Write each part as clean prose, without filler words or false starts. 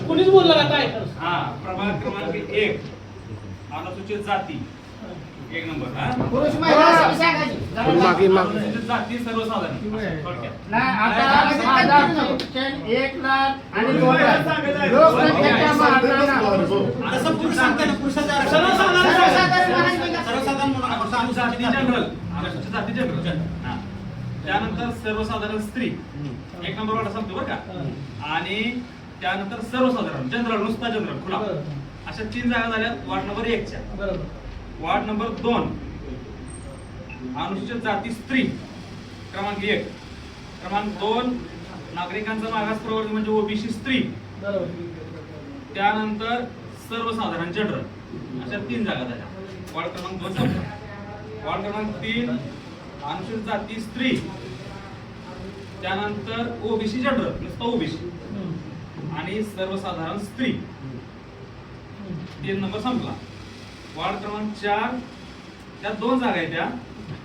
कुणीच बोलला का काय? हा, प्रभाग क्रमांक 1 अनुसूचित जाती 1 नंबर. हा, पुरुष महिला सांगायची अनुसूचित जाती सर्वसाधारण थोडक्यात. नाही आता 1 लाख आणि 2 लाख लोकसंख्येच्या महाराष्ट्राला तसं पुरुष सांगते ना, पुरुषाचं आरक्षण अनुसूचित जाती जनरल, अनुसूचित जाती जनरल. हा, त्यानंतर सर्वसाधारण स्त्री 1 नंबर वाटा सांगतो बरं का. आणि त्यानंतर सर्वसाधारण जनरल, नुसता जनरल खुला. अशा 3 जागा झाल्या वार्ड नंबर 1 च्या. बरोबर. वार्ड नंबर 2 अनुसूचित जाती स्त्री क्रमांक 1. क्रमांक 2 नागरिकांचा मागास प्रवर्ग म्हणजे ओबीसी स्त्री. बरोबर. त्यानंतर सर्वसाधारण जनरल. अशा 3 जागा झाल्या. वार्ड क्रमांक 2 संपला. वार्ड क्रमांक 3 अनुसूचित जाती स्त्री, त्यानंतर ओबीसी जनरल, नुसतं ओबीसी आणि सर्वसाधारण स्त्री. 3 नंबर संपला. वार्ड क्रमांक 4 त्यात 2 जागा आहेत. त्या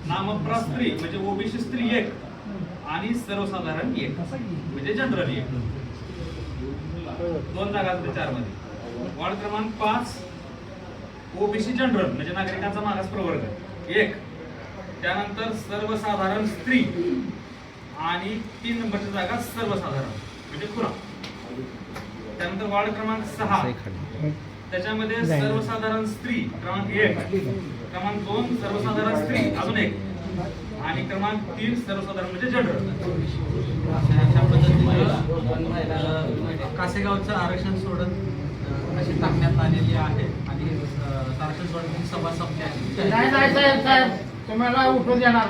नामप्रास स्त्री म्हणजे ओबीसी स्त्री 1 आणि सर्वसाधारण 1 म्हणजे जनरल 1. 2 जागा असते 4 मध्ये. वार्ड क्रमांक 5 ओबीसी जनरल म्हणजे नागरिकांचा मागास प्रवर्ग 1. त्यानंतर सर्वसाधारण स्त्री आणि 3 नंबरची जागा सर्वसाधारण म्हणजे खुला. त्यानंतर वार्ड क्रमांक 6 त्याच्यामध्ये सर्वसाधारण स्त्री क्रमांक 1, क्रमांक 2 सर्वसाधारण स्त्री अजून 1 आणि क्रमांक 3 सर्वसाधारण म्हणजे जनरल. अशा पद्धतीने कासेगावचं आरक्षण सोडून अशी टाकण्यात आलेली आहे आणि आरक्षण सोडण्याची सभा संपली आहे. नाही साहेब तुम्हाला उठून देणार